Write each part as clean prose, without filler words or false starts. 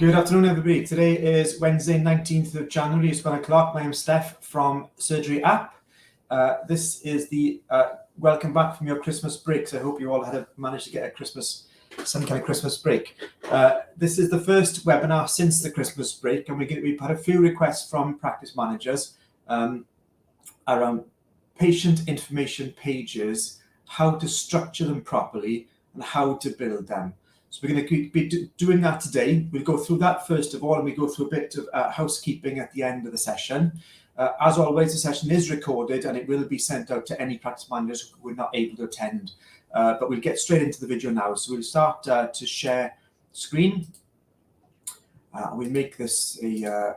Good afternoon, everybody. Today is Wednesday, 19th of January. It's 1 o'clock. My name is Steph from Surgery App. This is the welcome back from your Christmas breaks. I hope you all managed to get some kind of Christmas break. This is the first webinar since the Christmas break, and we've had a few requests from practice managers around patient information pages, how to structure them properly, and how to build them. So we're going to be doing that today. We'll go through that first of all, and we go through a bit of housekeeping at the end of the session. As always, the session is recorded and it will be sent out to any practice managers who were not able to attend. But we'll get straight into the video now. So we'll start to share screen. We'll make this a...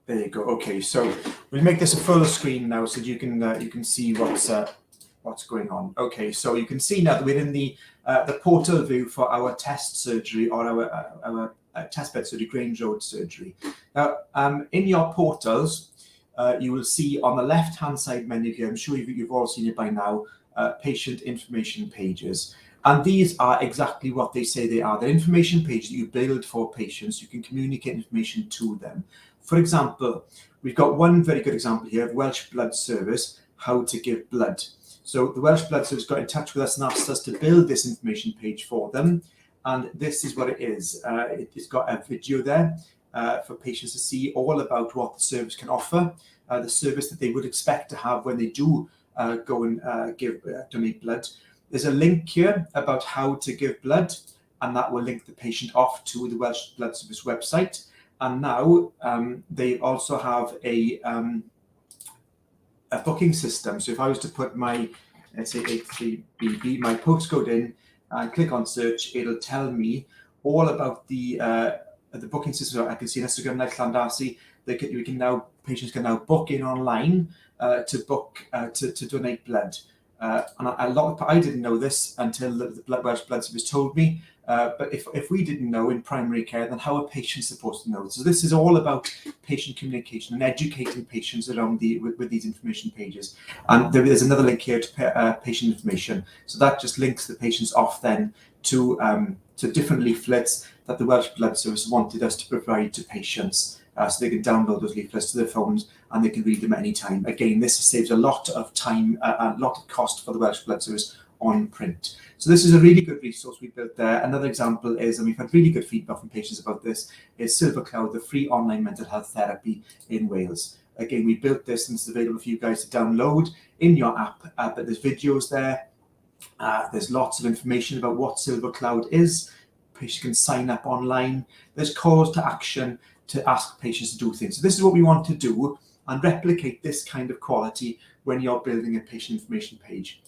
there you go. Okay, so we'll make this a full screen now so you can see what's going on. Okay, so you can see now that we're in the portal view for our test surgery or our test bed surgery, Grange Road surgery. Now, in your portals, you will see on the left-hand side menu here, I'm sure you've all seen it by now, patient information pages. And these are exactly what they say they are. They're information pages that you build for patients. You can communicate information to them. For example, we've got one very good example here of Welsh Blood Service, how to give blood. So the Welsh Blood Service got in touch with us and asked us to build this information page for them. And this is what it is. It's got a video there for patients to see all about what the service can offer, the service that they would expect to have when they do go and donate blood. There's a link here about how to give blood, and that will link the patient off to the Welsh Blood Service website. And now they also have a booking system. So if I was to put my, let's say 83BB, my postcode in and click on search, it'll tell me all about the booking system. I can see Instagram like Llandasi. Patients can now book in online to book to donate blood. And I didn't know this until the Welsh Blood Service told me. But if we didn't know in primary care, then how are patients supposed to know? So this is all about patient communication and educating patients around with these information pages. And there's another link here to patient information. So that just links the patients off then to different leaflets that the Welsh Blood Service wanted us to provide to patients. So they can download those leaflets to their phones and they can read them at any time. Again, this saves a lot of time, a lot of cost for the Welsh Blood Service on print. So this is a really good resource we built there. Another example is, and we've had really good feedback from patients about this, is Silver Cloud, the free online mental health therapy in Wales. Again, we built this and it's available for you guys to download in your app, but there's videos there. There's lots of information about what Silver Cloud is. Patients can sign up online. There's calls to action to ask patients to do things. So this is what we want to do and replicate this kind of quality when you're building a patient information page.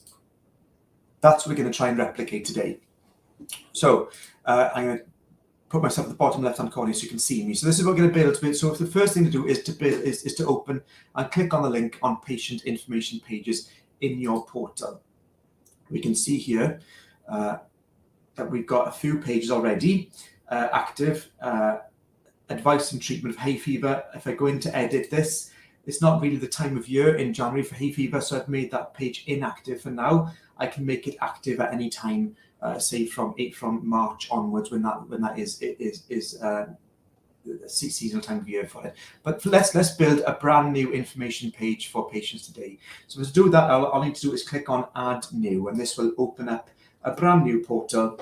That's what we're going to try and replicate today. So I'm going to put myself at the bottom left-hand corner so you can see me. So this is what we're going to build. So the first thing to do is to open and click on the link on patient information pages in your portal. We can see here that we've got a few pages already active. Advice and treatment of hay fever. If I go in to edit this, it's not really the time of year in January for hay fever, so I've made that page inactive for now. I can make it active at any time, say from March onwards when that is seasonal time of year for it. But let's build a brand new information page for patients today. So to do that, all I need to do is click on Add New, and this will open up a brand new portal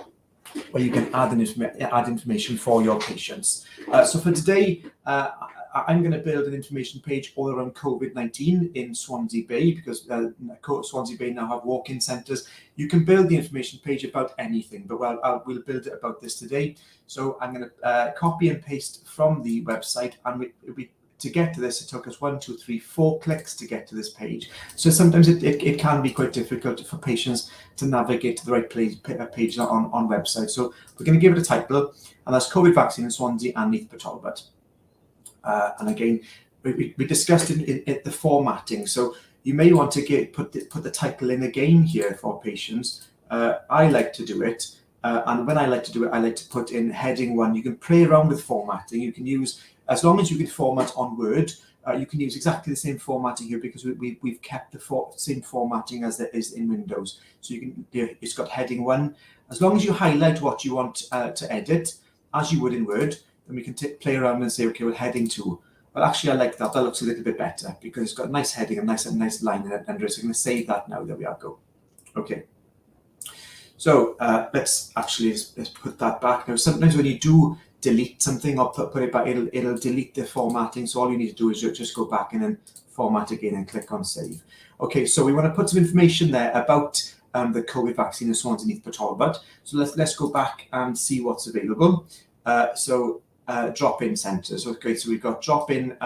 where you can add information for your patients. So for today, I'm going to build an information page all around COVID-19 in Swansea Bay, because Swansea Bay now have walk-in centres. You can build the information page about anything, but we'll build it about this today. So I'm going to copy and paste from the website, and to get to this, it took us 1, 2, 3, 4 clicks to get to this page. So sometimes it can be quite difficult for patients to navigate to the right page on websites. So we're going to give it a title, and that's COVID vaccine in Swansea and Neath Talbot. And again, we discussed in the formatting. So you may want to put the title in again here for patients. I like to do it. And when I like to do it, I like to put in heading 1. You can play around with formatting. You can use, as long as you can format on Word, you can use exactly the same formatting here, because we've kept the same formatting as there is in Windows. So it's got heading 1. As long as you highlight what you want to edit, as you would in Word. Then we can play around and say, okay, well, heading 2. Well, actually, I like that. That looks a little bit better because it's got a nice heading, a nice line in it under it. So I'm going to save that now. There we are. Go. Okay. So let's put that back. Now, sometimes when you do delete something or put it back, it'll delete the formatting. So all you need to do is just go back and then format again and click on save. Okay, so we want to put some information there about the COVID vaccine in Swansea Port Talbot. So let's go back and see what's available. Drop-in centres. Okay, so we've got drop-in.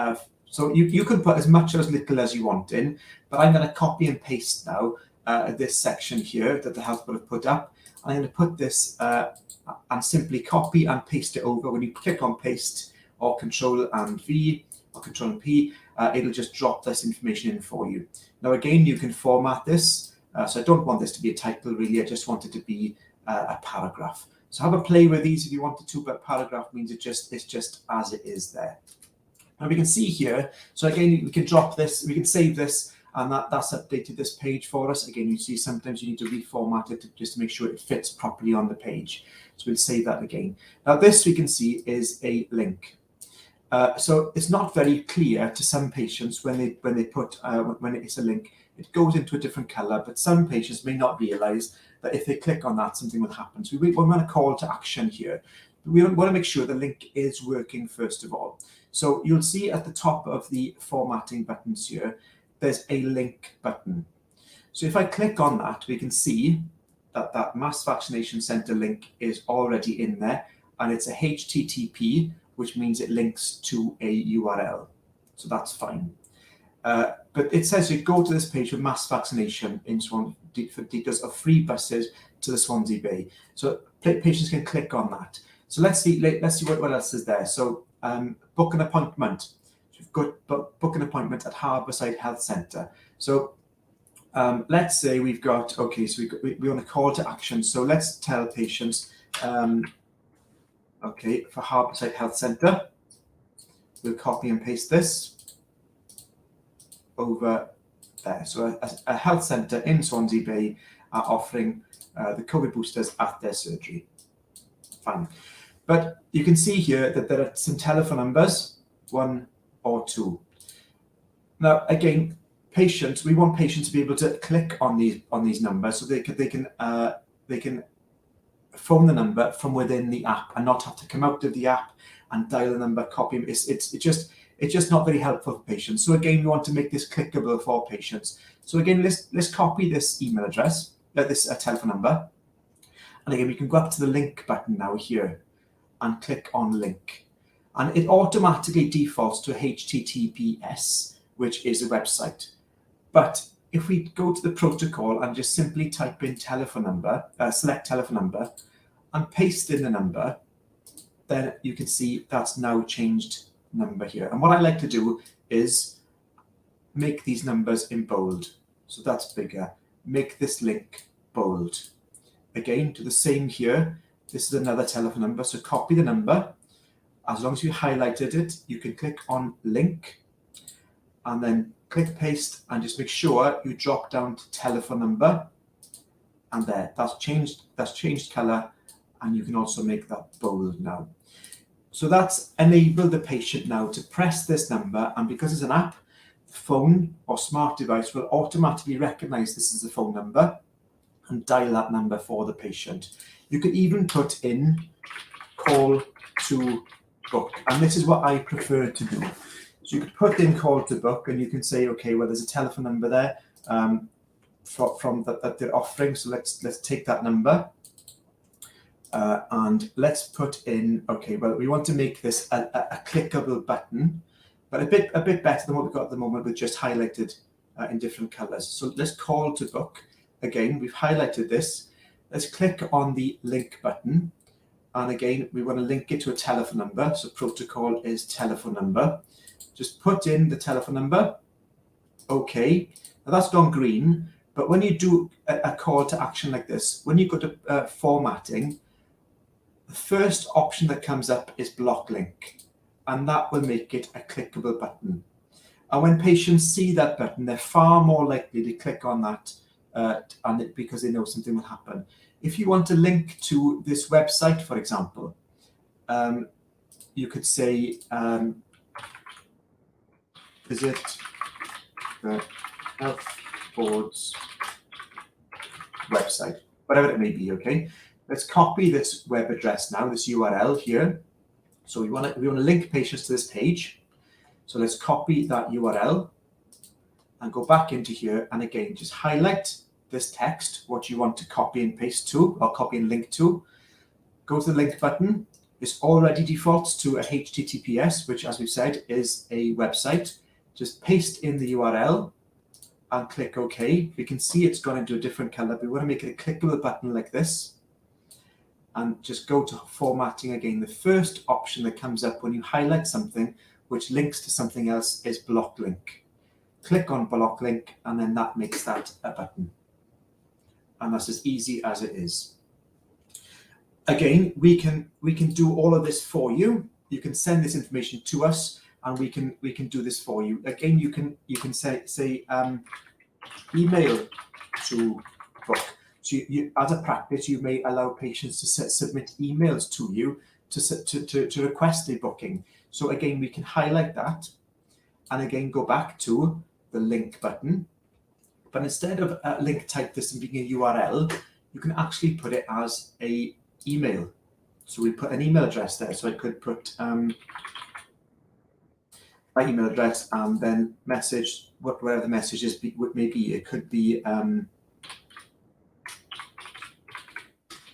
So you can put as much or as little as you want in, but I'm going to copy and paste now this section here that the health board have put up. I'm going to put this and simply copy and paste it over. When you click on paste or Control and V or Control and P, it'll just drop this information in for you. Now again, you can format this. So I don't want this to be a title really. I just want it to be a paragraph. So have a play with these if you wanted to, but paragraph means it's just as it is there. And we can see here, so again, we can drop this, we can save this, and that's updated this page for us. Again, you see sometimes you need to reformat it just to make sure it fits properly on the page. So we'll save that again. Now this we can see is a link. So it's not very clear to some patients when it's a link. It goes into a different color, but some patients may not realize that if they click on that, something will happen. So we want a call to action here. We want to make sure the link is working first of all. So you'll see at the top of the formatting buttons here, there's a link button. So if I click on that, we can see that that mass vaccination center link is already in there, and it's a HTTP, which means it links to a URL. So that's fine. But it says you go to this page for mass vaccination in Swansea for details of free buses to the Swansea Bay. So patients can click on that. So let's see what else is there. So book an appointment. So we've got book an appointment at Harbourside Health Centre. So let's say we've got, okay, so we want a call to action. So let's tell patients, okay, for Harbourside Health Centre, we'll copy and paste this over there. So a health centre in Swansea Bay are offering the COVID boosters at their surgery. Fine. But you can see here that there are some telephone numbers, 1 or 2. Now, again, we want patients to be able to click on these numbers so they can phone the number from within the app and not have to come out of the app and dial the number, copy. It's just not very helpful for patients. So again, we want to make this clickable for patients. So again, let's copy this email address, this telephone number. And again, we can go up to the link button now here and click on link. And it automatically defaults to HTTPS, which is a website. But if we go to the protocol and just simply type in telephone number, select telephone number, and paste in the number, then you can see that's now changed number here. And what I like to do is make these numbers in bold. So that's bigger. Make this link bold. Again, do the same here. This is another telephone number. So copy the number. As long as you highlighted it, you can click on link and then click paste and just make sure you drop down to telephone number. And there, that's changed color. And you can also make that bold now. So that's enabled the patient now to press this number, and because it's an app, the phone or smart device will automatically recognize this as a phone number and dial that number for the patient. You can even put in call to book, and this is what I prefer to do. So you could put in call to book, and you can say, okay, well, there's a telephone number there that they're offering, so let's take that number. And let's put in, okay, well, we want to make this a clickable button, but a bit better than what we've got at the moment with just highlighted in different colors. So let's call to book. Again, we've highlighted this. Let's click on the link button. And again, we want to link it to a telephone number. So protocol is telephone number. Just put in the telephone number. Okay, now that's gone green. But when you do a call to action like this, when you go to formatting, the first option that comes up is block link, and that will make it a clickable button. And when patients see that button, they're far more likely to click on that because they know something will happen. If you want to link to this website, for example, you could say visit the health board's website, whatever it may be. Okay, let's copy this web address now, this URL here. So we want to link patients to this page. So let's copy that URL and go back into here, and again just highlight this text, what you want to copy and paste to, or copy and link to. Go to the link button. This already defaults to a HTTPS, which, as we've said, is a website. Just paste in the URL and click OK. We can see it's gone into a different color, but we want to make it a clickable button like this. And just go to formatting again. The first option that comes up when you highlight something which links to something else is block link. Click on block link, and then that makes that a button. And that's as easy as it is. Again, we can do all of this for you. You can send this information to us, and we can do this for you. Again, you can say email to book. So you, as a practice, you may allow patients to submit emails to you to request a booking. So again, we can highlight that, and again go back to the link button. But instead of link type this and being a URL, you can actually put it as a email. So we put an email address there. So I could put my email address and then message, whatever the message is, maybe it could be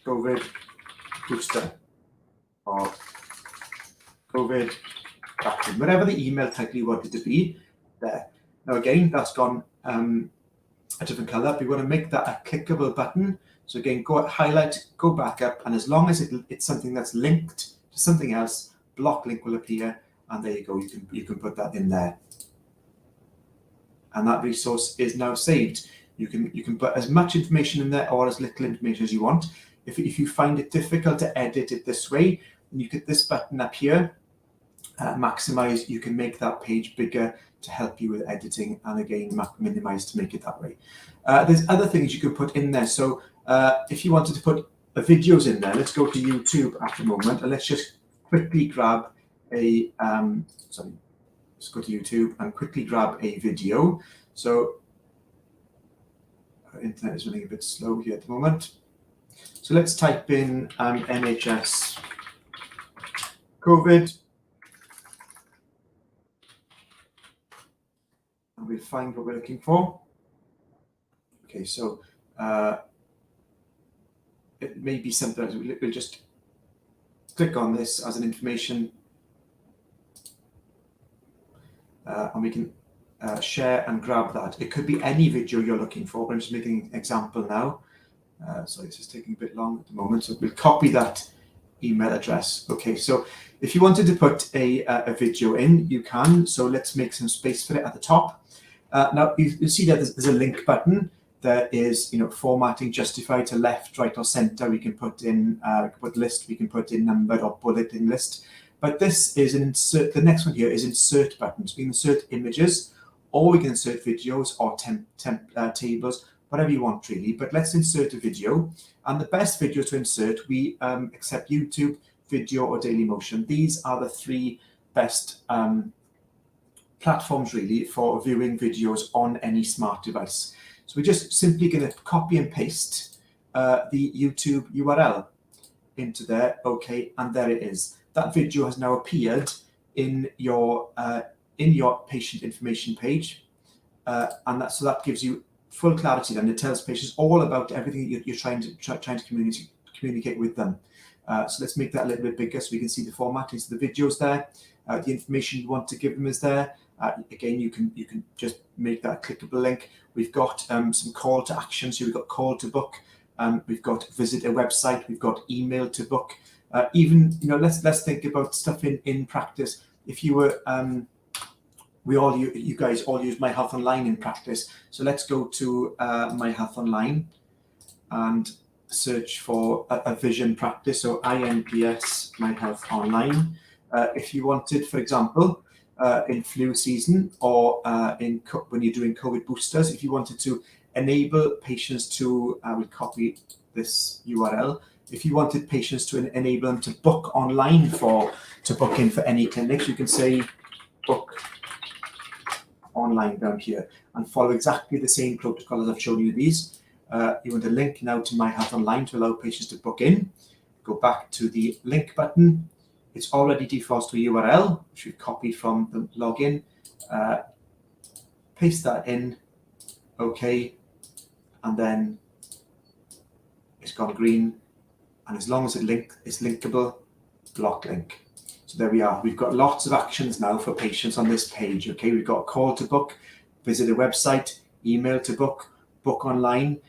COVID booster or COVID vaccine, whatever the email title you want it to be there. Now again, that's gone a different color. We want to make that a clickable button. So again, go highlight, go back up, and as long as it's something that's linked to something else, block link will appear, and there you go. You can put that in there, and that resource is now saved. You can put as much information in there or as little information as you want. If you find it difficult to edit it this way, then you get this button up here, maximize. You can make that page bigger to help you with editing, and again minimize to make it that way. There's other things you could put in there. So if you wanted to put videos in there, let's go to YouTube at the moment, and let's just quickly grab a let's go to YouTube and quickly grab a video. So our internet is running a bit slow here at the moment. So let's type in NHS COVID, and we'll find what we're looking for. Okay, so it may be something. We'll just click on this as an information, and we can share and grab that. It could be any video you're looking for, but I'm just making an example now. So this is taking a bit long at the moment, so we'll copy that email address. Okay, so if you wanted to put a video in, you can. So let's make some space for it at the top. Now you see that there's a link button. There is, formatting justified to left, right, or center. We can put in, put list. We can put in numbered or bulleted list. But this is an insert. The next one here is insert buttons. We can insert images, or we can insert videos or tables, whatever you want really. But let's insert a video. And the best video to insert, we accept YouTube, video, or Dailymotion. These are the three best platforms really for viewing videos on any smart device. So we're just simply going to copy and paste the YouTube URL into there. Okay, and there it is. That video has now appeared in your patient information page, and so that gives you full clarity. Then it tells patients all about everything you're trying to communicate with them. So let's make that a little bit bigger so we can see the formatting. So the videos there, the information you want to give them is there. Again, you can just make that a clickable link. We've got some call to action. So we've got call to book. We've got visit a website. We've got email to book. Even let's think about stuff in practice. If you were you guys all use My Health Online in practice. So let's go to My Health Online and search for a vision practice. So INPS My Health Online. If you wanted, for example, in flu season or when you're doing COVID boosters, if you wanted to enable patients to, we'll copy this URL, If you wanted patients to enable them to book online to book in for any clinics, you can say book online down here and follow exactly the same protocol as I've shown you these. You want a link now to My Health Online to allow patients to book in. Go back to the link button. It's already defaults to a URL, which we've copied from the login. Paste that in, OK, and then it's gone green. And as long as it's linkable, block link. So there we are. We've got lots of actions now for patients on this page. Okay, we've got a call to book, visit a website, email to book, book online.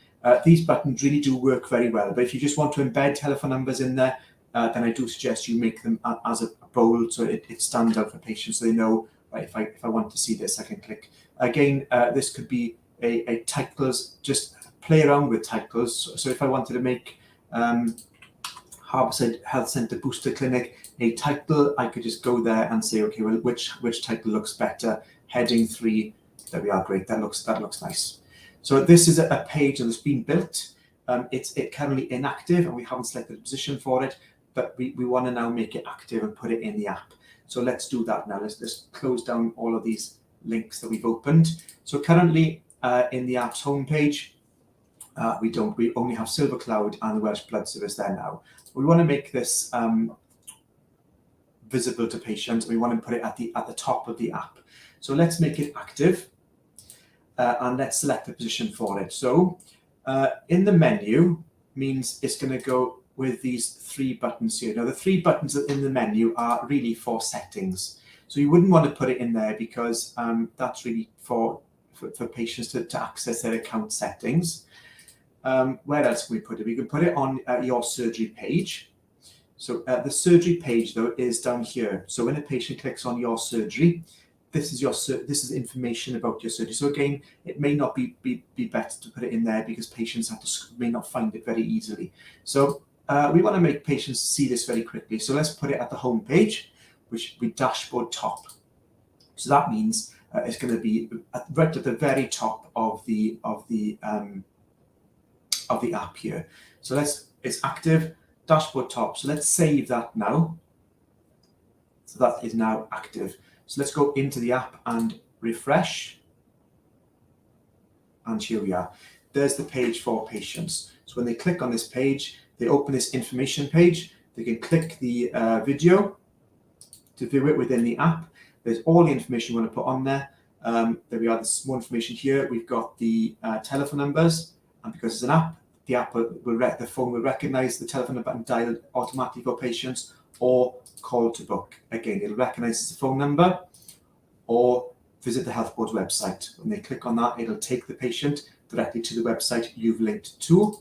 These buttons really do work very well. But if you just want to embed telephone numbers in there, then I do suggest you make them as a bold so it stands out for patients so they know, right, if I want to see this, I can click. Again, this could be a titles, just play around with titles. So if I wanted to make Harborside Health Centre Booster Clinic a title, I could just go there and say, okay, well, which title looks better? Heading 3. There we are. Great. That looks nice. So this is a page that's been built. It's currently inactive, and we haven't selected a position for it. But we want to now make it active and put it in the app. So let's do that now. Let's just close down all of these links that we've opened. So currently in the app's homepage, we only have Silver Cloud and the Welsh Blood Service there now. We want to make this visible to patients. We want to put it at the top of the app. So let's make it active and let's select a position for it. So in the menu means it's going to go with these 3 buttons here. Now the 3 buttons in the menu are really for settings. So you wouldn't want to put it in there because that's really for patients to access their account settings. Where else can we put it? We can put it on your surgery page. So the surgery page though is down here. So when a patient clicks on your surgery, this is information about your surgery. So again, it may not be better to put it in there because patients may not find it very easily. So we want to make patients see this very quickly. So let's put it at the home page, which will be dashboard top. So that means it's going to be right at the very top of the app here. So it's active, dashboard top. So let's save that now. So that is now active. So let's go into the app and refresh. And here we are. There's the page for patients. So when they click on this page, they open this information page. They can click the video to view it within the app. There's all the information we want to put on there. There we are. There's more information here. We've got the telephone numbers, and because it's an app, the phone will recognize the telephone number and dial it automatically for patients, or call to book. Again, it'll recognize the phone number, or visit the health board's website. When they click on that, it'll take the patient directly to the website you've linked to.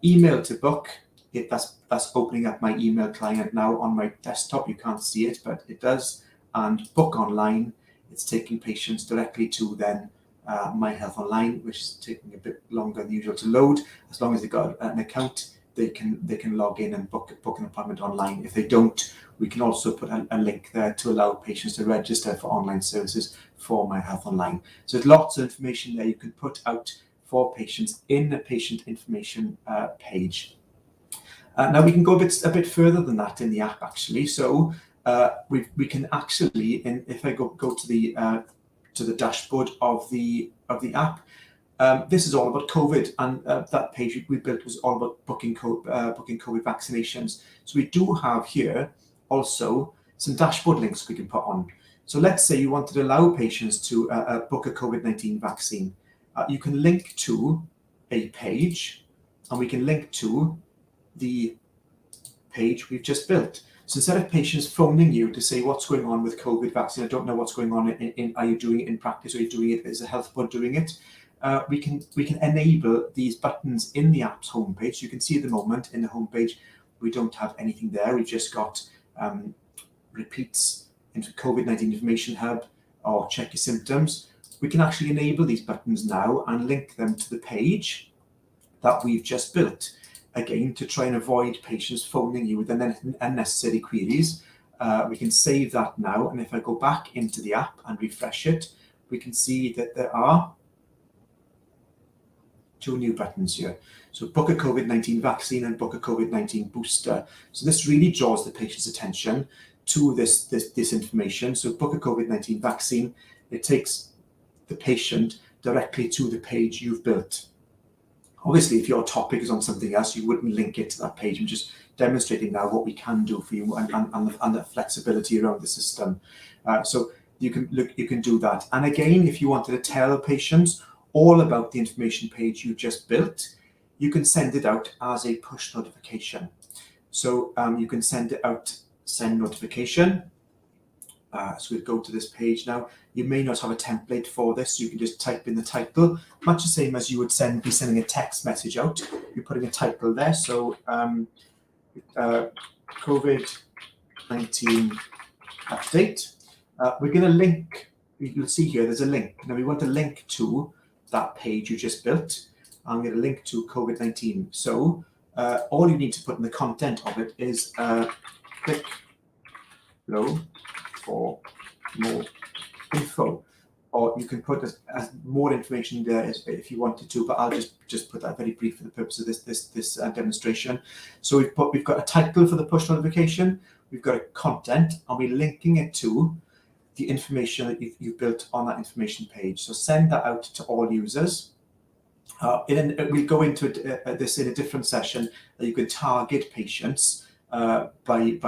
Email to book. That's opening up my email client now on my desktop. You can't see it, but it does. And book online. It's taking patients directly to then My Health Online, which is taking a bit longer than usual to load. As long as they've got an account, they can log in and book an appointment online. If they don't, we can also put a link there to allow patients to register for online services for My Health Online. So there's lots of information there you can put out for patients in the patient information page. Now we can go a bit further than that in the app actually. So we can actually, if I go to the dashboard of the app, this is all about COVID, and that page we built was all about booking COVID vaccinations. So we do have here also some dashboard links we can put on. So let's say you wanted to allow patients to book a COVID-19 vaccine. You can link to a page, and we can link to the page we've just built. So instead of patients phoning you to say what's going on with COVID vaccine, I don't know what's going on are you doing it in practice, or are you doing it as a health board doing it? We can enable these buttons in the app's homepage. You can see at the moment in the homepage we don't have anything there. We've just got repeats into COVID-19 information hub or check your symptoms. We can actually enable these buttons now and link them to the page that we've just built. Again, to try and avoid patients phoning you with unnecessary queries. We can save that now, and if I go back into the app and refresh it, we can see that there are two new buttons here. So book a COVID-19 vaccine and book a COVID-19 booster. So this really draws the patient's attention to this information. So book a COVID-19 vaccine, it takes the patient directly to the page you've built. Obviously, if your topic is on something else, you wouldn't link it to that page. I'm just demonstrating now what we can do for you and the flexibility around the system. So you can do that. And again, if you wanted to tell patients all about the information page you just built, you can send it out as a push notification. So you can send it out, send notification. So we'll go to this page now. You may not have a template for this, so you can just type in the title, much the same as you would be sending a text message out. You're putting a title there. So COVID-19 update. We're going to link, you'll see here, there's a link. Now we want to link to that page you just built. I'm going to link to COVID-19. So all you need to put in the content of it is click below for more info, or you can put as more information there if you wanted to, but I'll just put that very brief for the purpose of this demonstration. So we've got a title for the push notification, we've got a content, and we're linking it to the information that you've built on that information page. So send that out to all users. We'll go into this in a different session, that you can target patients by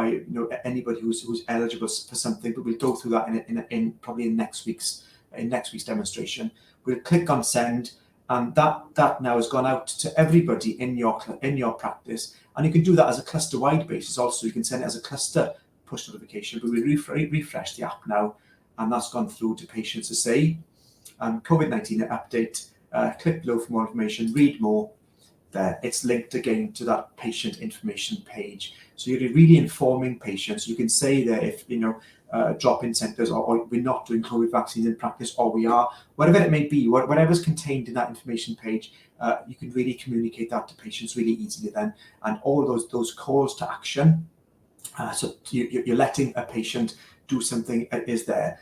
anybody who's eligible for something, but we'll go through that in probably in next week's demonstration. We'll click on send, and that now has gone out to everybody in your practice, and you can do that as a cluster-wide basis. Also, you can send it as a cluster push notification. But we refresh the app now, and that's gone through to patients to say COVID-19 update. Click below for more information. Read more. There, it's linked again to that patient information page. So you're really informing patients. You can say there if drop-in centres or we're not doing COVID vaccines in practice, or we are, whatever it may be, whatever's contained in that information page, you can really communicate that to patients really easily then, and all those calls to action. So you're letting a patient do something is there.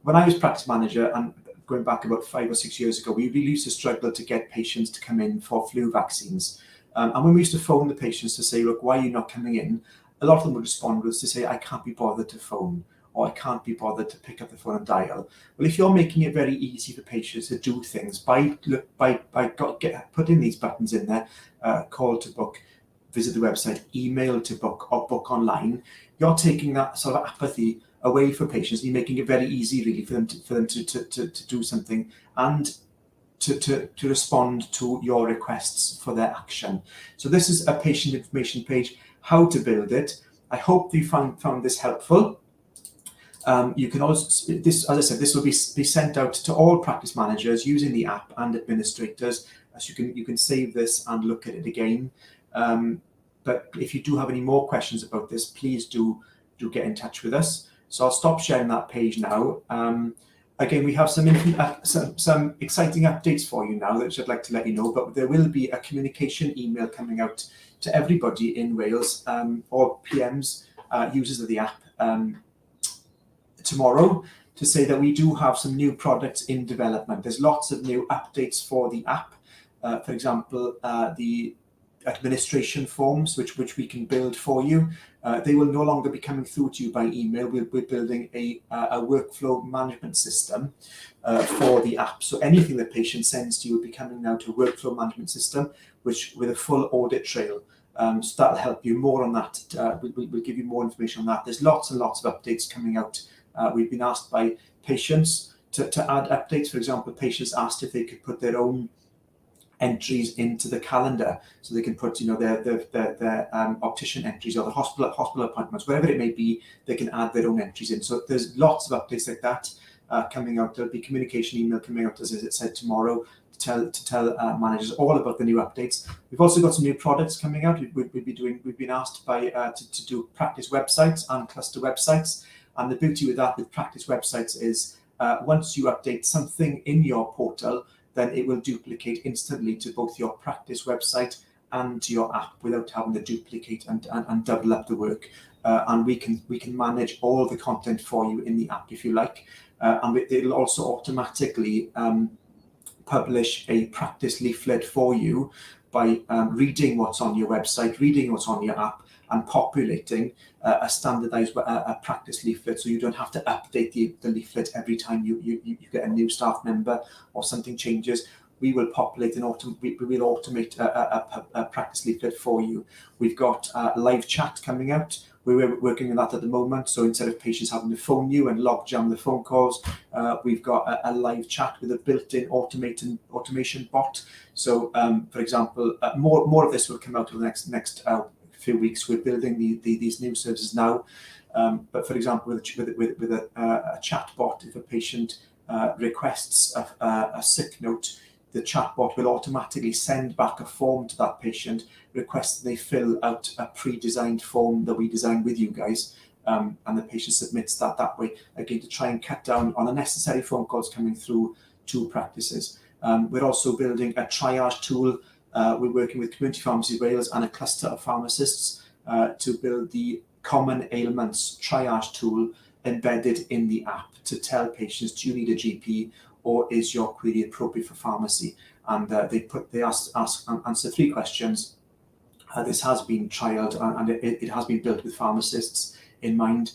When I was practice manager, and going back about 5 or 6 years ago, we really used to struggle to get patients to come in for flu vaccines. And when we used to phone the patients to say, look, why are you not coming in? A lot of them would respond with us to say, I can't be bothered to phone, or I can't be bothered to pick up the phone and dial. Well, if you're making it very easy for patients to do things by putting these buttons in there, call to book, visit the website, email to book, or book online, you're taking that sort of apathy away for patients. You're making it very easy, really, for them to do something and to respond to your requests for their action. So this is a patient information page, how to build it. I hope you found this helpful. You can also, as I said, this will be sent out to all practice managers using the app and administrators. As you can save this and look at it again. But if you do have any more questions about this, please do get in touch with us. So I'll stop sharing that page now. Again, we have some exciting updates for you now that I'd like to let you know, but there will be a communication email coming out to everybody in Wales, or PMs, users of the app, tomorrow, to say that we do have some new products in development. There's lots of new updates for the app. For example, the administration forms, which we can build for you. They will no longer be coming through to you by email. We're building a workflow management system for the app. So anything the patient sends to you will be coming now to a workflow management system, with a full audit trail. So that'll help you more on that. We'll give you more information on that. There's lots and lots of updates coming out. We've been asked by patients to add updates. For example, patients asked if they could put their own entries into the calendar, so they can put their optician entries or the hospital appointments, whatever it may be. They can add their own entries in. So there's lots of updates like that coming out. There'll be communication email coming out, as it said, tomorrow, to tell managers all about the new updates. We've also got some new products coming out. We've been asked by to do practice websites and cluster websites, and the beauty with that, with practice websites, is once you update something in your portal, then it will duplicate instantly to both your practice website and to your app without having to duplicate and double up the work. And we can manage all the content for you in the app if you like. And it'll also automatically publish a practice leaflet for you by reading what's on your website, reading what's on your app, and populating a standardized practice leaflet, so you don't have to update the leaflet every time you get a new staff member or something changes. We will populate and we will automate a practice leaflet for you. We've got live chat coming out. We're working on that at the moment. So instead of patients having to phone you and log jam the phone calls, we've got a live chat with a built-in automation bot. So, for example, more of this will come out over the next few weeks. We're building these new services now. But for example, with a chat bot, if a patient requests a sick note, the chatbot will automatically send back a form to that patient, requesting they fill out a pre-designed form that we designed with you guys, and the patient submits that way, again, to try and cut down on unnecessary phone calls coming through to practices. We're also building a triage tool. We're working with Community Pharmacy Wales and a cluster of pharmacists to build the common ailments triage tool embedded in the app to tell patients, do you need a GP, or is your query appropriate for pharmacy? And they answer 3 questions. This has been trialed and it has been built with pharmacists in mind.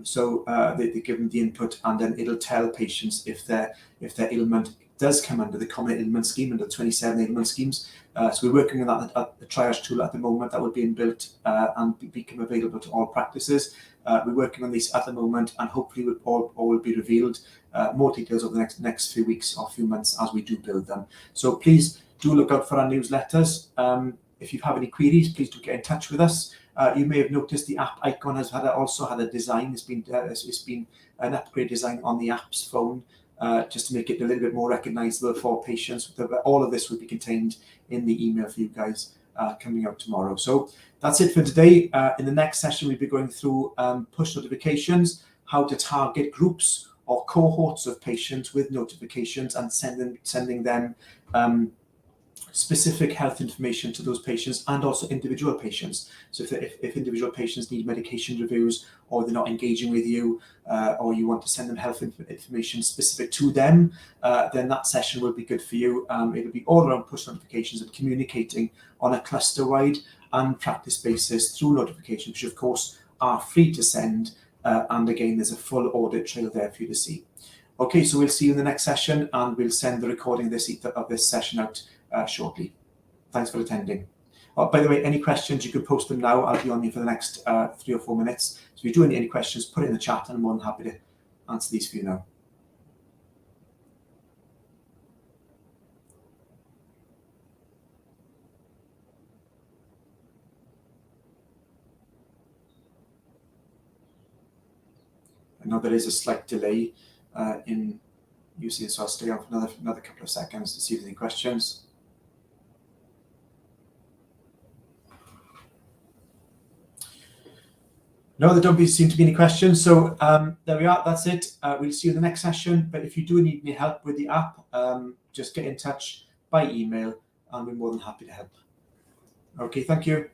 So they give them the input, and then it'll tell patients if their ailment does come under the common ailment scheme, under 27 ailment schemes. So we're working on that at the triage tool at the moment. That will be built and become available to all practices. We're working on these at the moment, and hopefully all will be revealed. More details over the next few weeks or few months as we do build them. So please do look out for our newsletters. If you have any queries, please do get in touch with us. You may have noticed the app icon has also had a design. It's been an upgrade design on the app's phone, just to make it a little bit more recognizable for patients. All of this will be contained in the email for you guys coming out tomorrow. So that's it for today. In the next session, we'll be going through push notifications, how to target groups or cohorts of patients with notifications and sending them specific health information to those patients, and also individual patients. So if individual patients need medication reviews, or they're not engaging with you, or you want to send them health information specific to them, then that session will be good for you. It'll be all around push notifications and communicating on a cluster-wide and practice basis through notifications, which of course are free to send. And again, there's a full audit trail there for you to see. Okay, so we'll see you in the next session, and we'll send the recording of this session out shortly. Thanks for attending. Oh, by the way, any questions, you can post them now. I'll be on you for the next 3 or 4 minutes. So if you do any questions, put it in the chat, and I'm more than happy to answer these for you now. I know there is a slight delay in using it, so I'll stay on for another couple of seconds to see if there's any questions. No, there don't seem to be any questions. So there we are. That's it. We'll see you in the next session. But if you do need any help with the app, just get in touch by email, and we're more than happy to help. Okay, thank you.